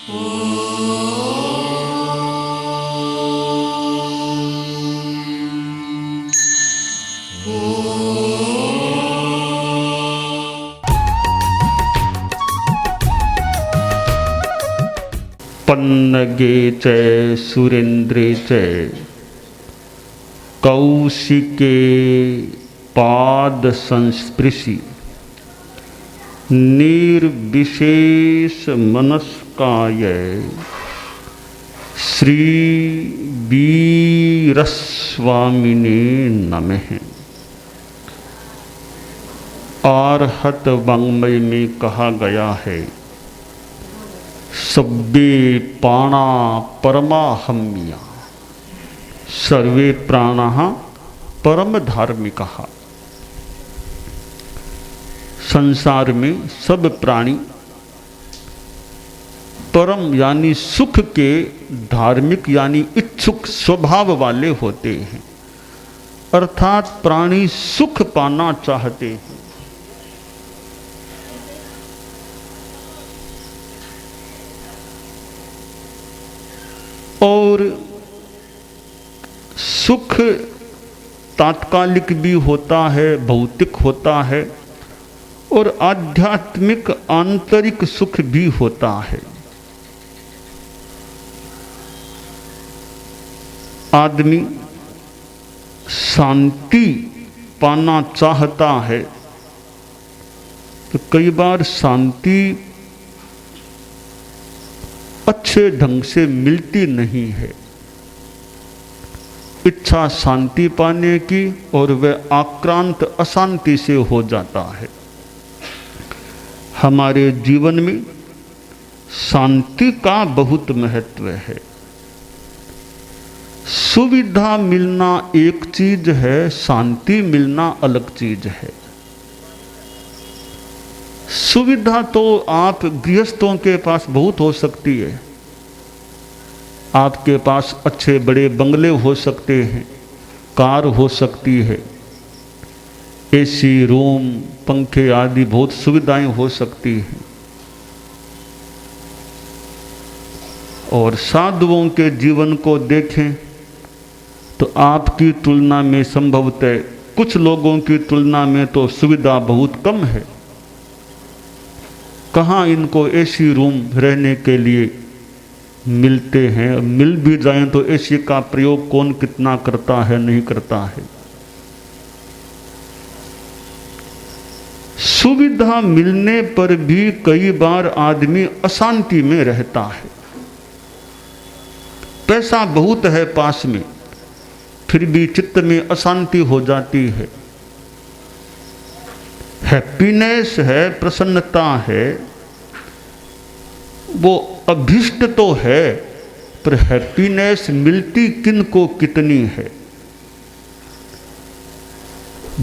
पन्नगे च सुरेन्द्रे च कौशिके पाद संस्पृशि निर्विशेष मनस्काय श्री वीरस्वामिने नमः। आर्हत वाङ्मय में कहा गया है, सब्बे प्राणा परमाहम्या सर्वे प्राणः परम धार्मिकः। संसार में सब प्राणी परम यानी सुख के धार्मिक यानी इच्छुक स्वभाव वाले होते हैं, अर्थात प्राणी सुख पाना चाहते हैं। और सुख तात्कालिक भी होता है, भौतिक होता है, और आध्यात्मिक आंतरिक सुख भी होता है। आदमी शांति पाना चाहता है तो कई बार शांति अच्छे ढंग से मिलती नहीं है। इच्छा शांति पाने की और वह आक्रांत अशांति से हो जाता है। हमारे जीवन में शांति का बहुत महत्व है। सुविधा मिलना एक चीज है, शांति मिलना अलग चीज है। सुविधा तो आप गृहस्थों के पास बहुत हो सकती है। आपके पास अच्छे बड़े बंगले हो सकते हैं, कार हो सकती है, एसी रूम, पंखे आदि बहुत सुविधाएं हो सकती हैं। और साधुओं के जीवन को देखें तो आपकी तुलना में संभवतः कुछ लोगों की तुलना में तो सुविधा बहुत कम है। कहाँ इनको एसी रूम रहने के लिए मिलते हैं? मिल भी जाएं तो एसी का प्रयोग कौन कितना करता है, नहीं करता है। सुविधा मिलने पर भी कई बार आदमी अशांति में रहता है। पैसा बहुत है पास में, फिर भी चित्त में अशांति हो जाती है। हैप्पीनेस है, प्रसन्नता है, वो अभिष्ट तो है, पर हैप्पीनेस मिलती किनको कितनी है।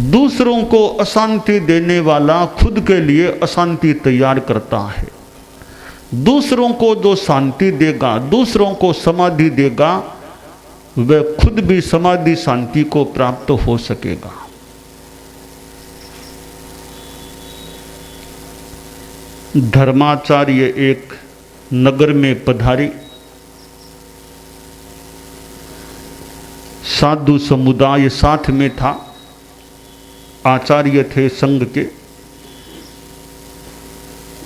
दूसरों को अशांति देने वाला खुद के लिए अशांति तैयार करता है। दूसरों को जो शांति देगा, दूसरों को समाधि देगा, वह खुद भी समाधि शांति को प्राप्त हो सकेगा। धर्माचार्य एक नगर में पधारे। साधु समुदाय साथ में था, आचार्य थे संघ के।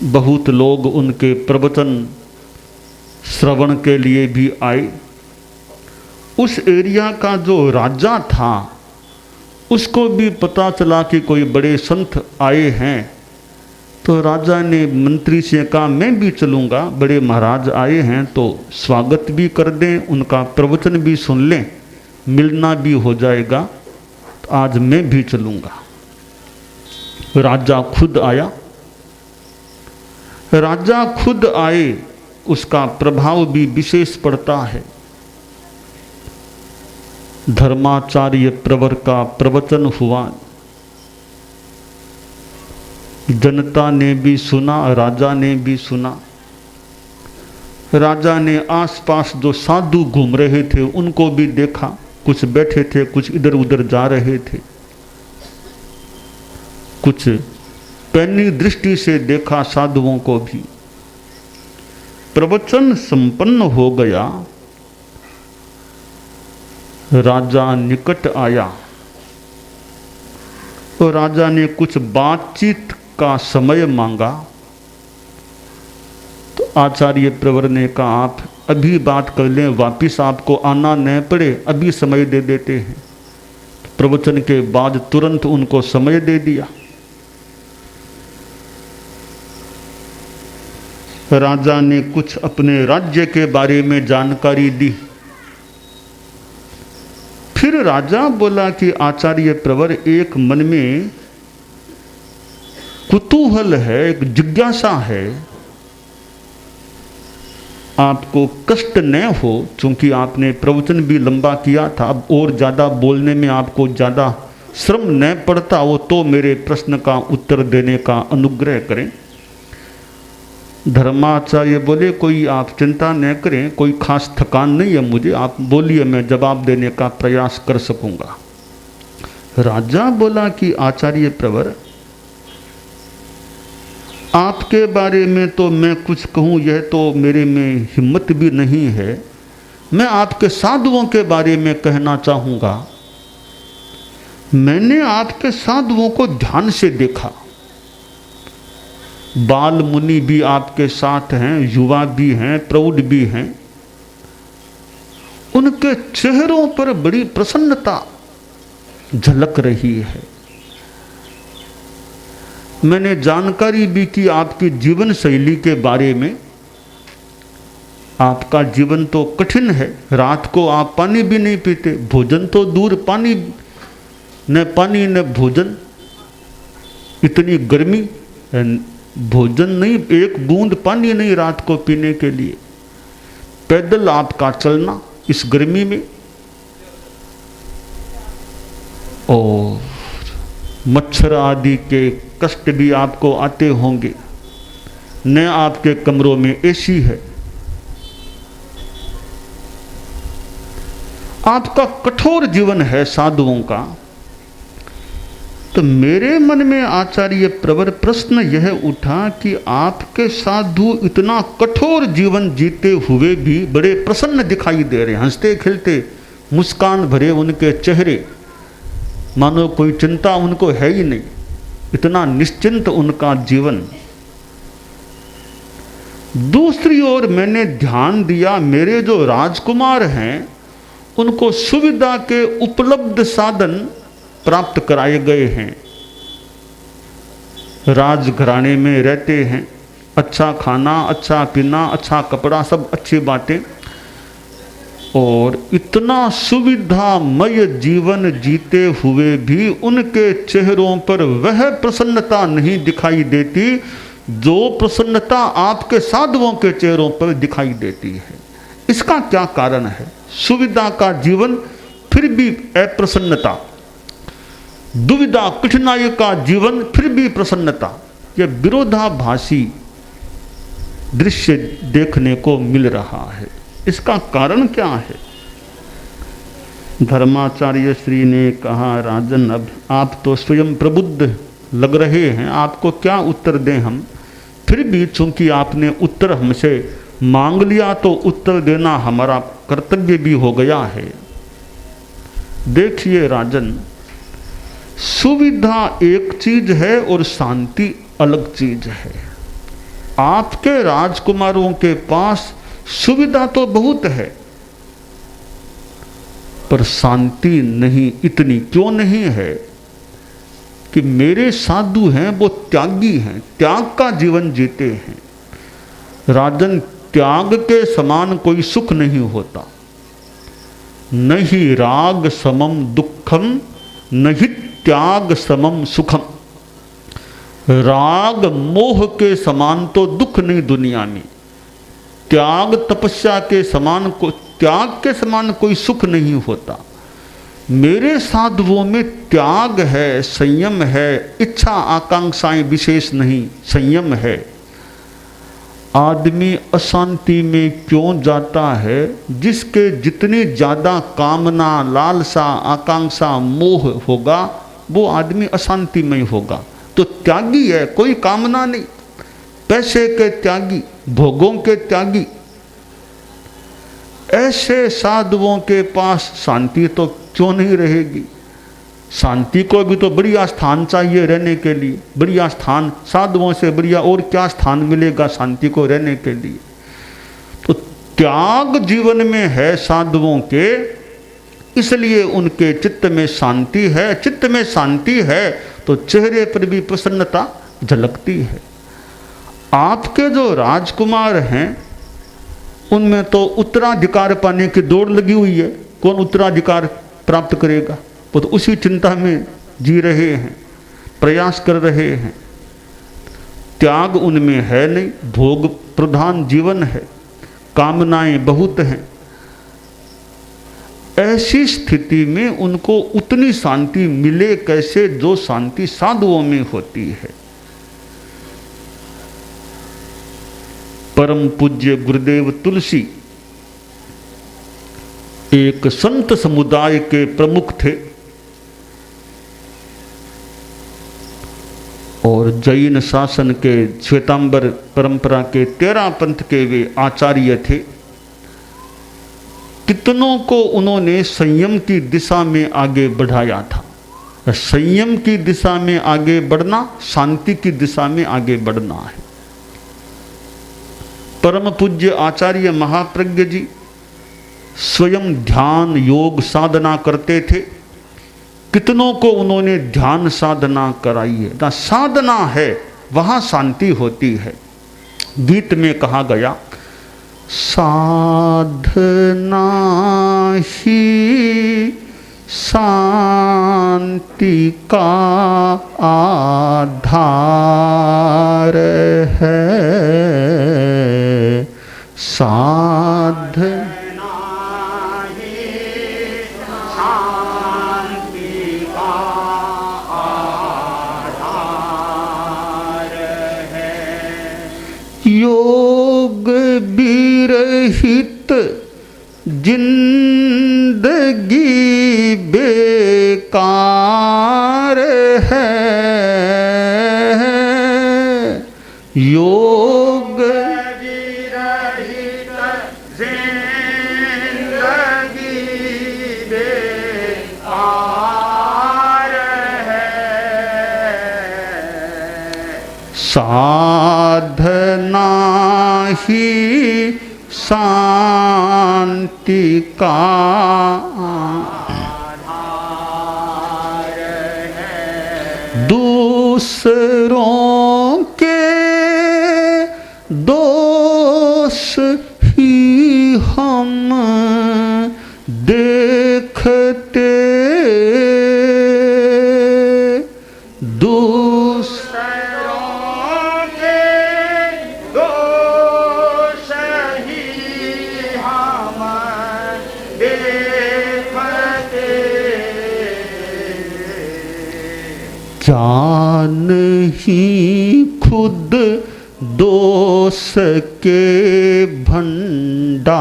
बहुत लोग उनके प्रवचन श्रवण के लिए भी आए। उस एरिया का जो राजा था उसको भी पता चला कि कोई बड़े संत आए हैं, तो राजा ने मंत्री से कहा मैं भी चलूँगा, बड़े महाराज आए हैं तो स्वागत भी कर दें, उनका प्रवचन भी सुन लें, मिलना भी हो जाएगा, तो आज मैं भी चलूँगा। राजा खुद आया। राजा खुद आए, उसका प्रभाव भी विशेष पड़ता है। धर्माचार्य प्रवर का प्रवचन हुआ, जनता ने भी सुना, राजा ने भी सुना। राजा ने आसपास जो साधु घूम रहे थे उनको भी देखा, कुछ बैठे थे, कुछ इधर उधर जा रहे थे, कुछ पैनी दृष्टि से देखा साधुओं को भी। प्रवचन संपन्न हो गया, राजा निकट आया तो राजा ने कुछ बातचीत का समय मांगा। तो आचार्य प्रवर ने कहा आप अभी बात कर लें, वापिस आपको आना न पड़े, अभी समय दे देते हैं। तो प्रवचन के बाद तुरंत उनको समय दे दिया। राजा ने कुछ अपने राज्य के बारे में जानकारी दी। फिर राजा बोला कि आचार्य प्रवर, एक मन में कुतूहल है, एक जिज्ञासा है, आपको कष्ट न हो, क्योंकि आपने प्रवचन भी लंबा किया था, अब और ज़्यादा बोलने में आपको ज़्यादा श्रम न पड़ता हो तो मेरे प्रश्न का उत्तर देने का अनुग्रह करें। धर्माचार्य बोले कोई आप चिंता न करें, कोई खास थकान नहीं है मुझे, आप बोलिए, मैं जवाब देने का प्रयास कर सकूंगा। राजा बोला कि आचार्य प्रवर, आपके बारे में तो मैं कुछ कहूँ यह तो मेरे में हिम्मत भी नहीं है। मैं आपके साधुओं के बारे में कहना चाहूँगा। मैंने आपके साधुओं को ध्यान से देखा। बाल मुनि भी आपके साथ हैं, युवा भी हैं, प्रौढ़ भी हैं। उनके चेहरों पर बड़ी प्रसन्नता झलक रही है। मैंने जानकारी भी की आपकी जीवन शैली के बारे में। आपका जीवन तो कठिन है, रात को आप पानी भी नहीं पीते, भोजन तो दूर, पानी न भोजन, इतनी गर्मी, भोजन नहीं, एक बूंद पानी नहीं रात को पीने के लिए, पैदल आपका चलना इस गर्मी में, और मच्छर आदि के कष्ट भी आपको आते होंगे, न आपके कमरों में एसी है। आपका कठोर जीवन है साधुओं का। तो मेरे मन में आचार्य प्रवर प्रश्न यह उठा कि आपके साधु इतना कठोर जीवन जीते हुए भी बड़े प्रसन्न दिखाई दे रहे हैं, हंसते खिलते, मुस्कान भरे उनके चेहरे, मानो कोई चिंता उनको है ही नहीं, इतना निश्चिंत उनका जीवन। दूसरी ओर मैंने ध्यान दिया, मेरे जो राजकुमार हैं उनको सुविधा के उपलब्ध साधन प्राप्त कराए गए हैं, राजघराने में रहते हैं, अच्छा खाना, अच्छा पीना, अच्छा कपड़ा, सब अच्छी बातें, और इतना सुविधामय जीवन जीते हुए भी उनके चेहरों पर वह प्रसन्नता नहीं दिखाई देती जो प्रसन्नता आपके साधुओं के चेहरों पर दिखाई देती है। इसका क्या कारण है? सुविधा का जीवन फिर भी अप्रसन्नता, दुविधा कठिनाई का जीवन फिर भी प्रसन्नता, यह विरोधाभासी दृश्य देखने को मिल रहा है। इसका कारण क्या है? धर्माचार्य श्री ने कहा, राजन अब आप तो स्वयं प्रबुद्ध लग रहे हैं, आपको क्या उत्तर दें हम, फिर भी चूंकि आपने उत्तर हमसे मांग लिया तो उत्तर देना हमारा कर्तव्य भी हो गया है। देखिए राजन, सुविधा एक चीज है और शांति अलग चीज है। आपके राजकुमारों के पास सुविधा तो बहुत है पर शांति नहीं, इतनी क्यों नहीं है कि मेरे साधु हैं वो त्यागी हैं, त्याग का जीवन जीते हैं। राजन, त्याग के समान कोई सुख नहीं होता। नहीं राग समम दुखम, नहीं त्याग समम सुखम। राग मोह के समान तो दुख नहीं दुनिया में, त्याग तपस्या के समान को, त्याग के समान कोई सुख नहीं होता। मेरे साधुओं में त्याग है, संयम है, इच्छा आकांक्षाएं विशेष नहीं, संयम है। आदमी अशांति में क्यों जाता है? जिसके जितनी ज़्यादा कामना, लालसा, आकांक्षा, मोह होगा वो आदमी अशांति में होगा। तो त्यागी है, कोई कामना नहीं, पैसे के त्यागी, भोगों के त्यागी। ऐसे साधुओं के पास शांति तो क्यों नहीं रहेगी? शांति को भी तो बढ़िया स्थान चाहिए रहने के लिए। बढ़िया स्थान, साधुओं से बढ़िया और क्या स्थान मिलेगा शांति को रहने के लिए? तो त्याग जीवन में है साधुओं के, इसलिए उनके चित्त में शांति है। चित्त में शांति है तो चेहरे पर भी प्रसन्नता झलकती है। आपके जो राजकुमार हैं उनमें तो उत्तराधिकार पाने की दौड़ लगी हुई है। कौन उत्तराधिकार प्राप्त करेगा? वो तो उसी चिंता में जी रहे हैं, प्रयास कर रहे हैं। त्याग उनमें है नहीं, भोग प्रधान जीवन है, कामनाएं बहुत हैं। ऐसी स्थिति में उनको उतनी शांति मिले कैसे जो शांति साधुओं में होती है। परम पूज्य गुरुदेव तुलसी एक संत समुदाय के प्रमुख थे और जैन शासन के श्वेतांबर परंपरा के 13 पंथ के वे आचार्य थे। कितनों को उन्होंने संयम की दिशा में आगे बढ़ाया था। संयम की दिशा में आगे बढ़ना शांति की दिशा में आगे बढ़ना है। परम पूज्य आचार्य महाप्रज्ञ जी स्वयं ध्यान योग साधना करते थे। कितनों को उन्होंने ध्यान साधना कराई है। जहाँ साधना है वहाँ शांति होती है। गीत में कहा गया, साधना ही शांति का आधार है। साधना ही शांति का आधार है। योग विरहित जिंदगी बेकार है। योग विरहित जिंदगी बेकार है। साधना ही शांति का आधार है। दूसरों के दोष ही हम देखते, दूसरों के दोष ही हम देखते। जान ही खुद दोष के भंडार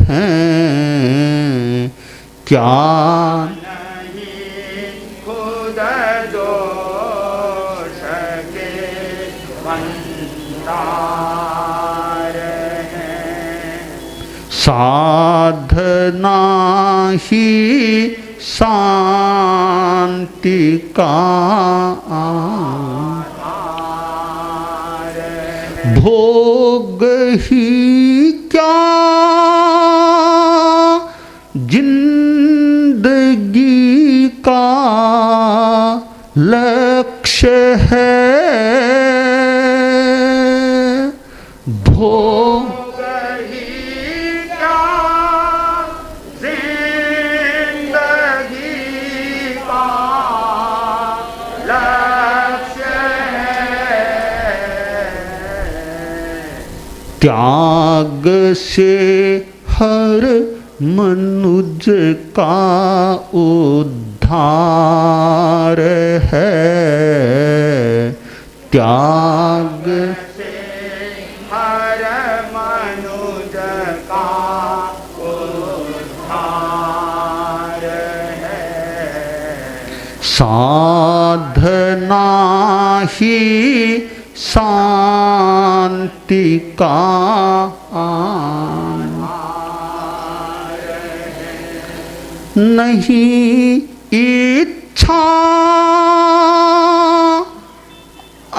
हैं। क्या नहीं खुद दोष के भंडार हैं। साधना ही शांति का भोग ही क्या जिंदगी का लक्ष्य है। भोग ही क्या जिंदगी का लक्ष्य है। त्याग से हर मनुज का उद्धार है। त्याग से हर मनुज का उद्धार है। साधना ही शांति का नहीं इच्छा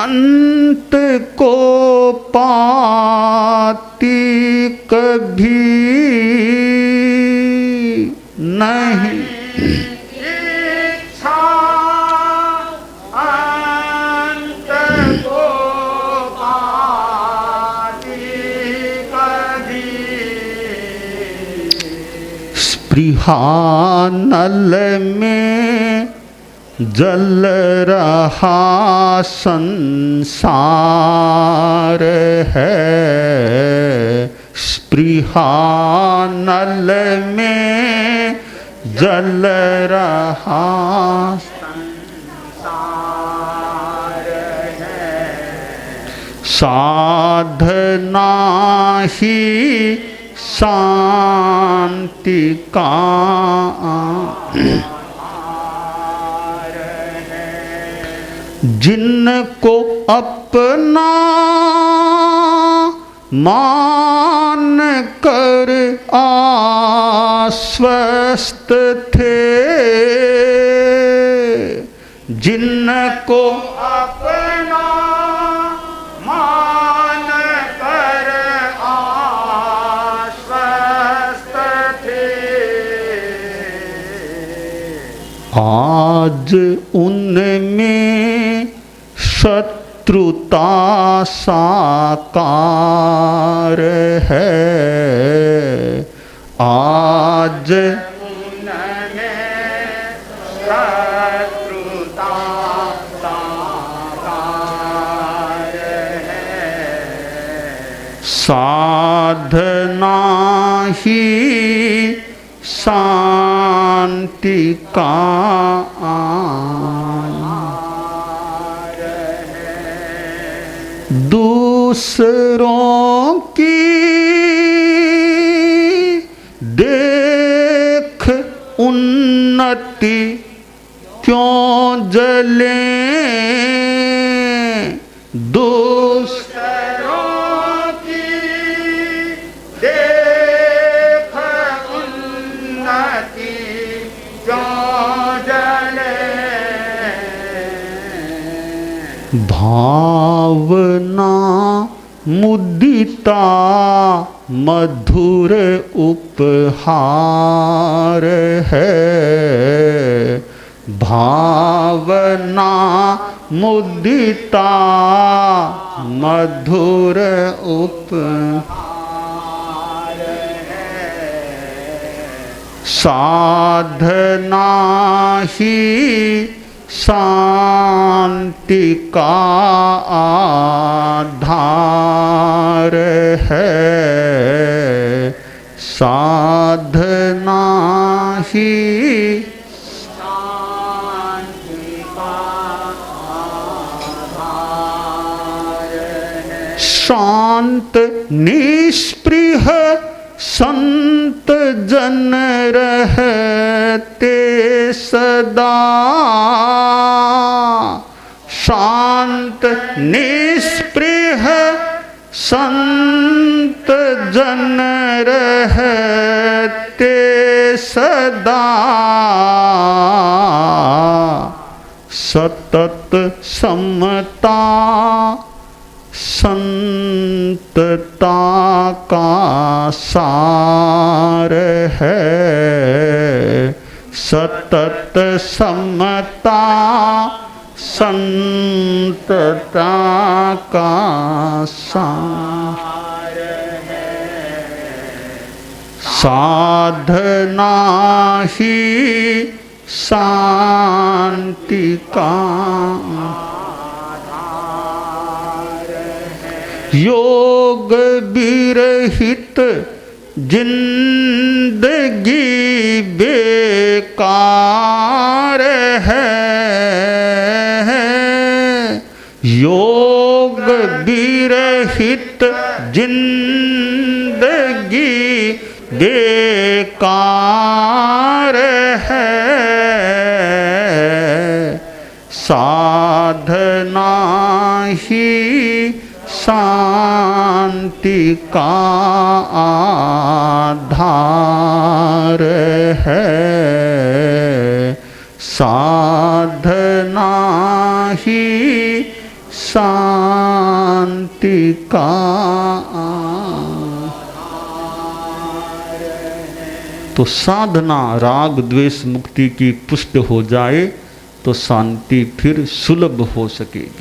अंत को पाती कभी नहीं इच्छा अंत को पाती कभी स्पृहा नल में जल रहा संसार है, स्पृहा नल में जल रहा संसार है। साधना ही शांति का जिनको अपना मान कर आश्वस्त थे, जिनको अपना मान कर आश्वस्त थे, आज उनमें शत्रुता साकार है, आज उनमें शत्रुता साकार है। साधना ही शांति का दूसरों की देख उन्नति क्यों जले, दूसरों की देख उन्नति क्यों जले, भावना मुदिता मधुर उपहार है, भावना मुदिता मधुर उपहार है। साधना ही शांति का आधार है, साधना ही शांति का आधार है। शांत निष्पृह संत जन रहते सदा, शांत निष्पृह संत जन रहते सदा, सतत समता संतता का सार है, सतत समता संतता का सार है। साधना ही शांति का योग विरहित जिंदगी बेकार है, योग विरहित जिंदगी बेकार है, साधना साधना ही शांति का आधार है, साधना ही शांति का आधार है। तो साधना राग द्वेष मुक्ति की पुष्ट हो जाए तो शांति फिर सुलभ हो सकेगी।